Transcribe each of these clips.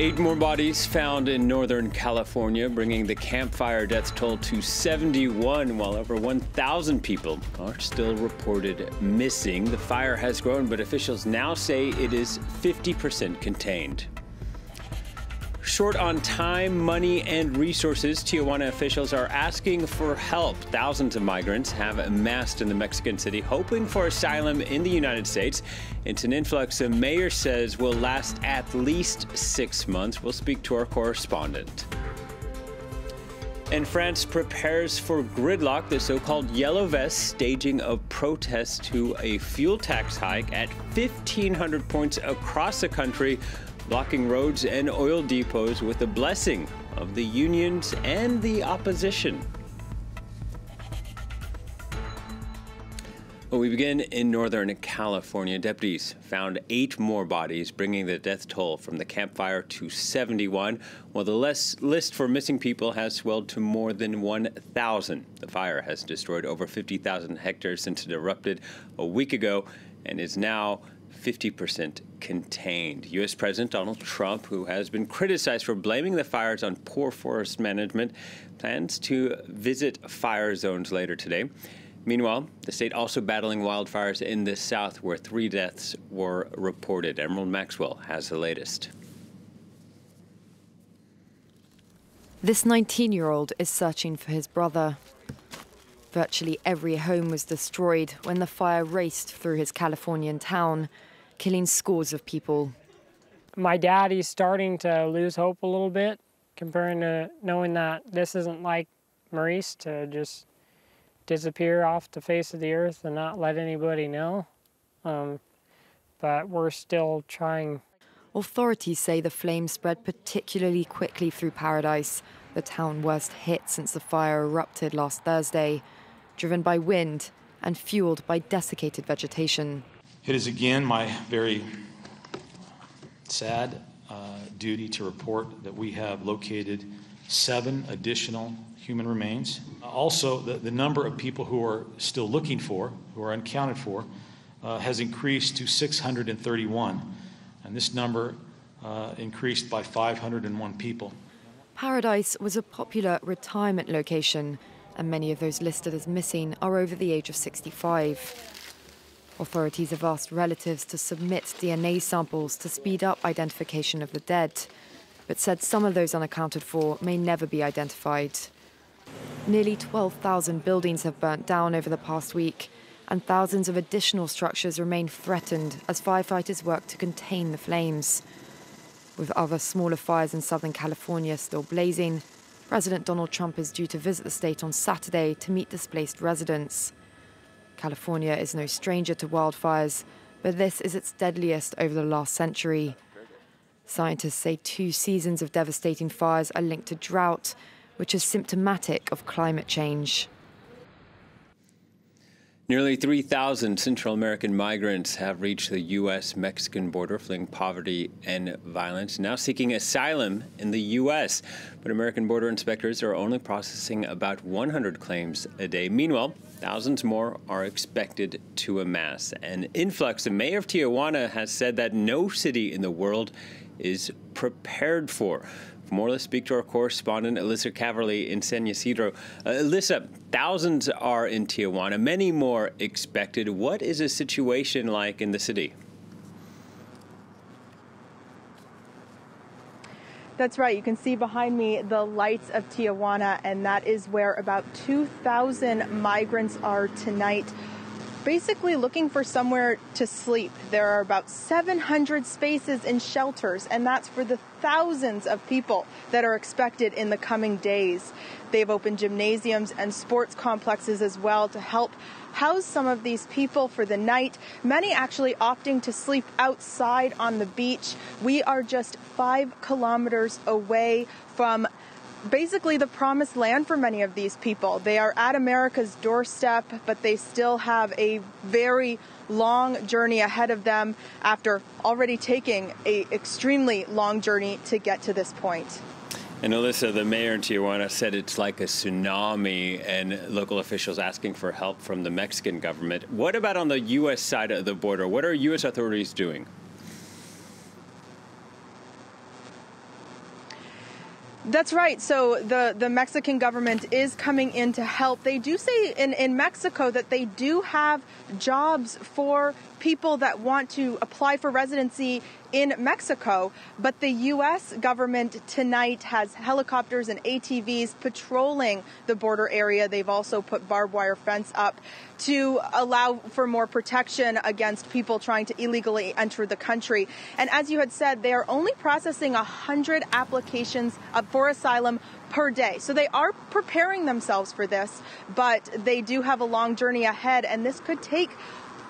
8 more bodies found in Northern California, bringing the campfire death toll to 71, while over 1,000 people are still reported missing. The fire has grown, but officials now say it is 50% contained. Short on time, money, and resources, Tijuana officials are asking for help. Thousands of migrants have amassed in the Mexican city, hoping for asylum in the United States. It's an influx the mayor says will last at least 6 months. We'll speak to our correspondent. And France prepares for gridlock, the so-called yellow vest staging of protests to a fuel tax hike at 1,500 points across the country, blocking roads and oil depots with the blessing of the unions and the opposition. Well, we begin in Northern California. Deputies found 8 more bodies, bringing the death toll from the campfire to 71, while the list for missing people has swelled to more than 1,000. The fire has destroyed over 50,000 hectares since it erupted a week ago and is now 50% contained. U.S. President Donald Trump, who has been criticized for blaming the fires on poor forest management, plans to visit fire zones later today. Meanwhile, the state also battling wildfires in the south, where 3 deaths were reported. Emerald Maxwell has the latest. This 19-year-old is searching for his brother. Virtually every home was destroyed when the fire raced through his Californian town, killing scores of people. My dad, he's starting to lose hope a little bit, comparing to knowing that this isn't like Maurice to just disappear off the face of the earth and not let anybody know. But we're still trying. Authorities say the flames spread particularly quickly through Paradise, the town worst hit since the fire erupted last Thursday, driven by wind and fueled by desiccated vegetation. It is again my very sad duty to report that we have located 7 additional human remains. Also, the number of people who are still looking for, who are unaccounted for, has increased to 631. And this number increased by 501 people. Paradise was a popular retirement location, and many of those listed as missing are over the age of 65. Authorities have asked relatives to submit DNA samples to speed up identification of the dead, but said some of those unaccounted for may never be identified. Nearly 12,000 buildings have burnt down over the past week, and thousands of additional structures remain threatened as firefighters work to contain the flames. With other smaller fires in Southern California still blazing, President Donald Trump is due to visit the state on Saturday to meet displaced residents. California is no stranger to wildfires, but this is its deadliest over the last century. Scientists say 2 seasons of devastating fires are linked to drought, which is symptomatic of climate change. Nearly 3,000 Central American migrants have reached the U.S.-Mexican border, fleeing poverty and violence, now seeking asylum in the U.S. But American border inspectors are only processing about 100 claims a day. Meanwhile, thousands more are expected to amass. An influx. The mayor of Tijuana has said that no city in the world is prepared for. For more, let's speak to our correspondent, Alyssa Caverly in San Ysidro. Alyssa, thousands are in Tijuana, many more expected. What is the situation like in the city? That's right. You can see behind me the lights of Tijuana, and that is where about 2,000 migrants are tonight, basically looking for somewhere to sleep. There are about 700 spaces in shelters, and that's for the thousands of people that are expected in the coming days. They've opened gymnasiums and sports complexes as well to help house some of these people for the night, many actually opting to sleep outside on the beach. We are just 5 kilometers away from basically the promised land for many of these people. They are at America's doorstep, but they still have a very long journey ahead of them after already taking an extremely long journey to get to this point. And Alyssa, the mayor in Tijuana said it's like a tsunami, and local officials asking for help from the Mexican government. What about on the U.S. side of the border? What are U.S. authorities doing? That's right. So the Mexican government is coming in to help. They do say in Mexico that they do have jobs for people that want to apply for residency in Mexico. But the U.S. government tonight has helicopters and ATVs patrolling the border area. They've also put barbed wire fence up to allow for more protection against people trying to illegally enter the country. And as you had said, they are only processing 100 applications for asylum per day. So they are preparing themselves for this, but they do have a long journey ahead, and this could take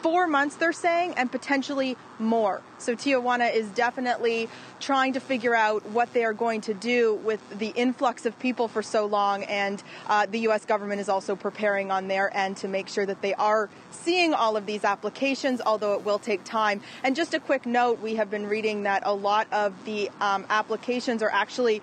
4 months, they're saying, and potentially more. So Tijuana is definitely trying to figure out what they are going to do with the influx of people for so long. And the U.S. government is also preparing on their end to make sure that they are seeing all of these applications, although it will take time. And just a quick note, we have been reading that a lot of the applications are actually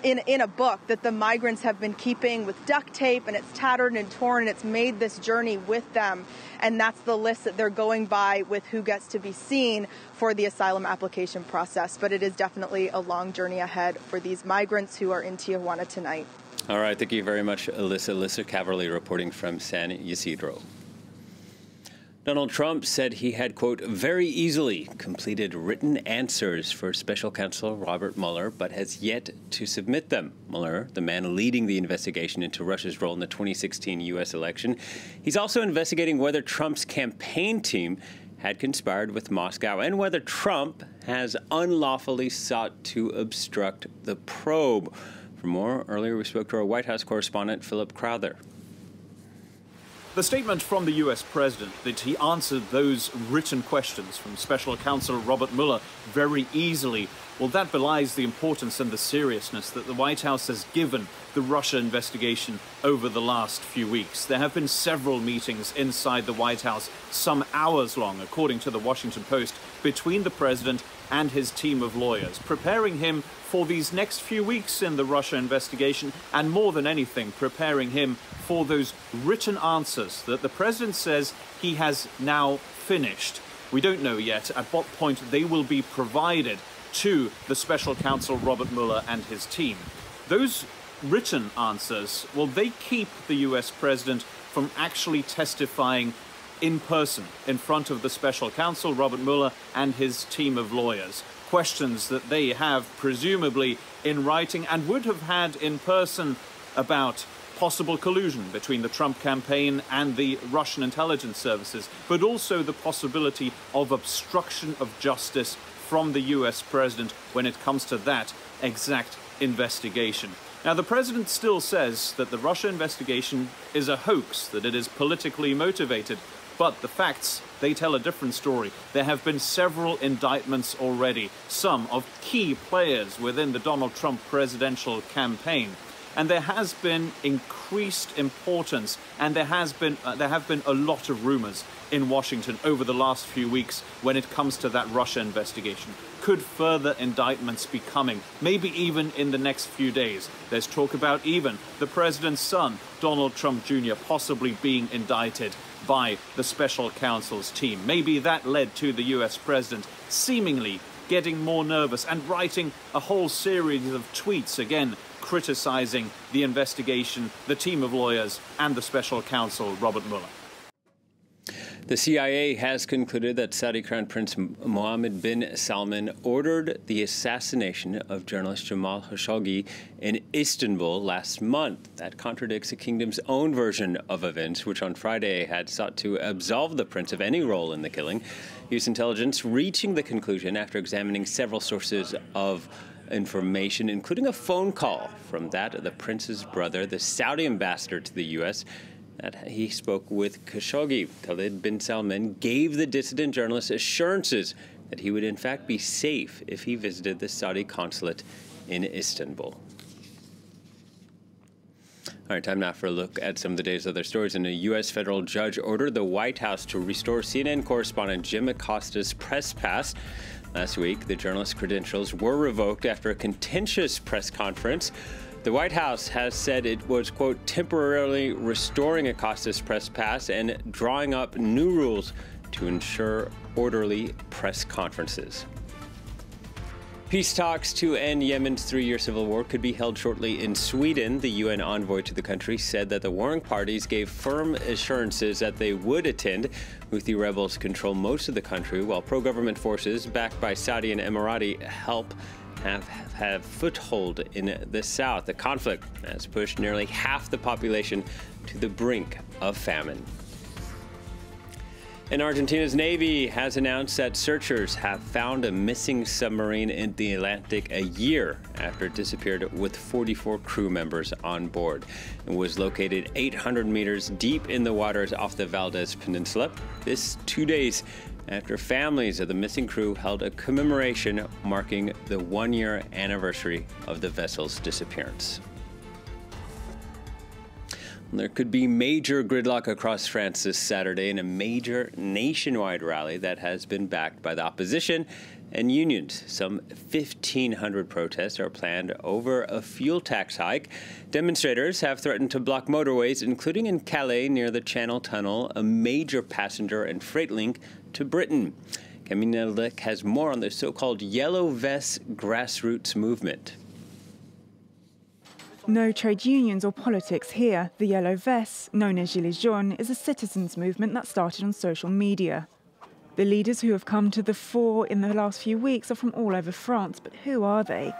in a book that the migrants have been keeping with duct tape, and it's tattered and torn, and it's made this journey with them. And that's the list that they're going by with who gets to be seen for the asylum application process. But it is definitely a long journey ahead for these migrants who are in Tijuana tonight. All right. Thank you very much, Alyssa. Alyssa Caverly reporting from San Ysidro. Donald Trump said he had, quote, very easily completed written answers for special counsel Robert Mueller, but has yet to submit them. Mueller, the man leading the investigation into Russia's role in the 2016 U.S. election, he's also investigating whether Trump's campaign team had conspired with Moscow and whether Trump has unlawfully sought to obstruct the probe. For more, earlier we spoke to our White House correspondent, Philip Crowther. The statement from the U.S. president that he answered those written questions from special counsel Robert Mueller very easily, well, that belies the importance and the seriousness that the White House has given the Russia investigation over the last few weeks. There have been several meetings inside the White House, some hours long, according to the Washington Post, between the president and his team of lawyers, preparing him for these next few weeks in the Russia investigation, and more than anything, preparing him for those written answers that the president says he has now finished. We don't know yet at what point they will be provided to the special counsel Robert Mueller and his team. Those written answers, well, they keep the U.S. president from actually testifying in person in front of the special counsel Robert Mueller and his team of lawyers. Questions that they have presumably in writing and would have had in person about possible collusion between the Trump campaign and the Russian intelligence services, but also the possibility of obstruction of justice from the U.S. president when it comes to that exact investigation. Now, the president still says that the Russia investigation is a hoax, that it is politically motivated, but the facts, they tell a different story. There have been several indictments already, some of key players within the Donald Trump presidential campaign. And there has been increased importance, and there have been a lot of rumors in Washington over the last few weeks when it comes to that Russia investigation. Could further indictments be coming, maybe even in the next few days? There's talk about even the president's son, Donald Trump Jr., possibly being indicted by the special counsel's team. Maybe that led to the U.S. president seemingly getting more nervous and writing a whole series of tweets, again, criticizing the investigation, the team of lawyers, and the special counsel, Robert Mueller. The CIA has concluded that Saudi Crown Prince Mohammed bin Salman ordered the assassination of journalist Jamal Khashoggi in Istanbul last month. That contradicts the kingdom's own version of events, which on Friday had sought to absolve the prince of any role in the killing. U.S. intelligence reaching the conclusion after examining several sources of information, including a phone call from that of the prince's brother, the Saudi ambassador to the U.S., that he spoke with Khashoggi. Khalid bin Salman gave the dissident journalist assurances that he would in fact be safe if he visited the Saudi consulate in Istanbul. All right, time now for a look at some of the day's other stories. And a U.S. federal judge ordered the White House to restore CNN correspondent Jim Acosta's press pass. Last week, the journalist's credentials were revoked after a contentious press conference. The White House has said it was, quote, temporarily restoring Acosta's press pass and drawing up new rules to ensure orderly press conferences. Peace talks to end Yemen's 3-year civil war could be held shortly in Sweden. The UN envoy to the country said that the warring parties gave firm assurances that they would attend. Houthi rebels control most of the country, while pro-government forces, backed by Saudi and Emirati help, have foothold in the south. The conflict has pushed nearly half the population to the brink of famine. And Argentina's Navy has announced that searchers have found a missing submarine in the Atlantic a year after it disappeared with 44 crew members on board. It was located 800 meters deep in the waters off the Valdez Peninsula. This 2 days after families of the missing crew held a commemoration marking the 1-year anniversary of the vessel's disappearance. There could be major gridlock across France this Saturday in a major nationwide rally that has been backed by the opposition and unions. Some 1,500 protests are planned over a fuel tax hike. Demonstrators have threatened to block motorways, including in Calais near the Channel Tunnel, a major passenger and freight link to Britain. Camille Lick has more on the so-called Yellow Vest grassroots movement. No trade unions or politics here. The Yellow Vests, known as Gilets jaunes, is a citizens' movement that started on social media. The leaders who have come to the fore in the last few weeks are from all over France, but who are they?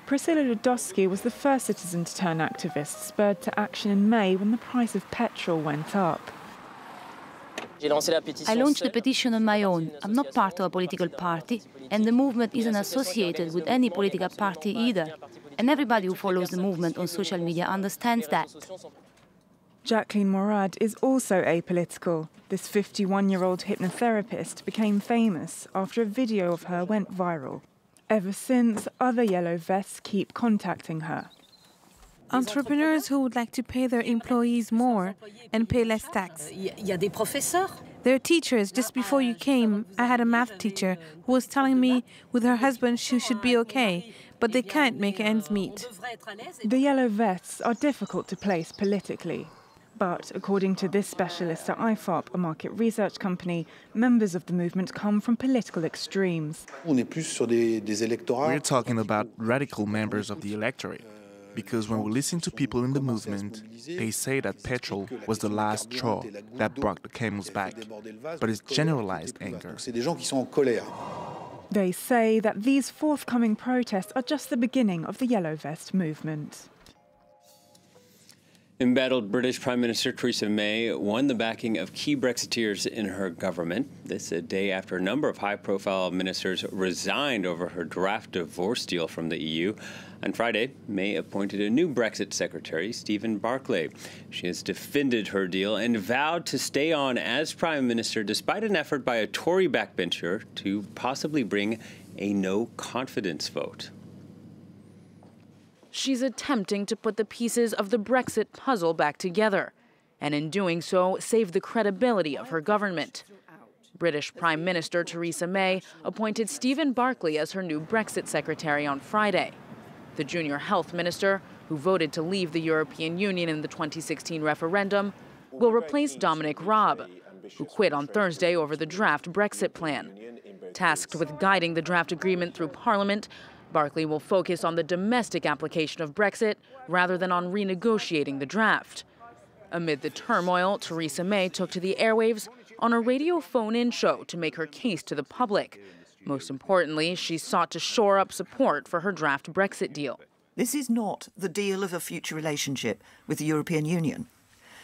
Priscilla Ludowski was the first citizen to turn activist, spurred to action in May when the price of petrol went up. I launched the petition on my own. I'm not part of a political party, and the movement isn't associated with any political party either. And everybody who follows the movement on social media understands that. Jacqueline Morad is also apolitical. This 51-year-old hypnotherapist became famous after a video of her went viral. Ever since, other Yellow Vests keep contacting her. Entrepreneurs who would like to pay their employees more and pay less tax. There are teachers. Just before you came, I had a math teacher who was telling me with her husband she should be okay, but they can't make ends meet. The Yellow Vests are difficult to place politically. But according to this specialist at IFOP, a market research company, members of the movement come from political extremes. We're talking about radical members of the electorate. Because when we listen to people in the movement, they say that petrol was the last straw that broke the camel's back. But it's generalized anger. They say that these forthcoming protests are just the beginning of the Yellow Vest movement. Embattled British Prime Minister Theresa May won the backing of key Brexiteers in her government. This a day after a number of high-profile ministers resigned over her draft divorce deal from the EU. On Friday, May appointed a new Brexit secretary, Stephen Barclay. She has defended her deal and vowed to stay on as Prime Minister despite an effort by a Tory backbencher to possibly bring a no-confidence vote. She's attempting to put the pieces of the Brexit puzzle back together, and in doing so, save the credibility of her government. British Prime Minister Theresa May appointed Stephen Barclay as her new Brexit secretary on Friday. The junior health minister, who voted to leave the European Union in the 2016 referendum, will replace Dominic Raab, who quit on Thursday over the draft Brexit plan. Tasked with guiding the draft agreement through Parliament, Barclay will focus on the domestic application of Brexit rather than on renegotiating the draft. Amid the turmoil, Theresa May took to the airwaves on a radio phone-in show to make her case to the public. Most importantly, she sought to shore up support for her draft Brexit deal. This is not the deal of a future relationship with the European Union.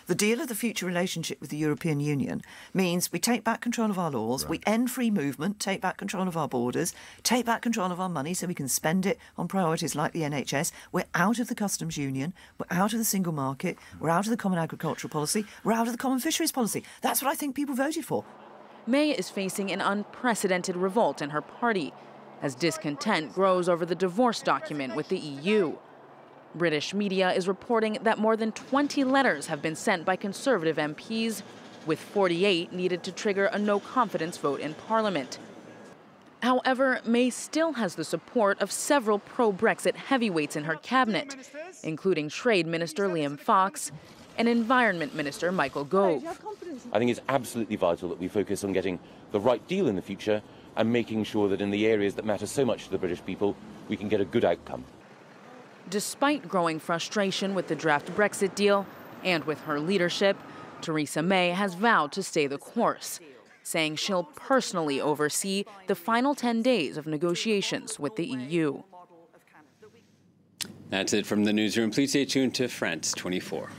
The deal of the future relationship with the European Union means we take back control of our laws, we end free movement, take back control of our borders, take back control of our money so we can spend it on priorities like the NHS. We're out of the customs union, we're out of the single market, we're out of the common agricultural policy, we're out of the common fisheries policy. That's what I think people voted for. May is facing an unprecedented revolt in her party as discontent grows over the divorce document with the EU. British media is reporting that more than 20 letters have been sent by Conservative MPs, with 48 needed to trigger a no-confidence vote in Parliament. However, May still has the support of several pro-Brexit heavyweights in her cabinet, including Trade Minister Liam Fox and Environment Minister Michael Gove. I think it's absolutely vital that we focus on getting the right deal in the future and making sure that in the areas that matter so much to the British people, we can get a good outcome. Despite growing frustration with the draft Brexit deal and with her leadership, Theresa May has vowed to stay the course, saying she'll personally oversee the final 10 days of negotiations with the EU. That's it from the newsroom. Please stay tuned to France 24.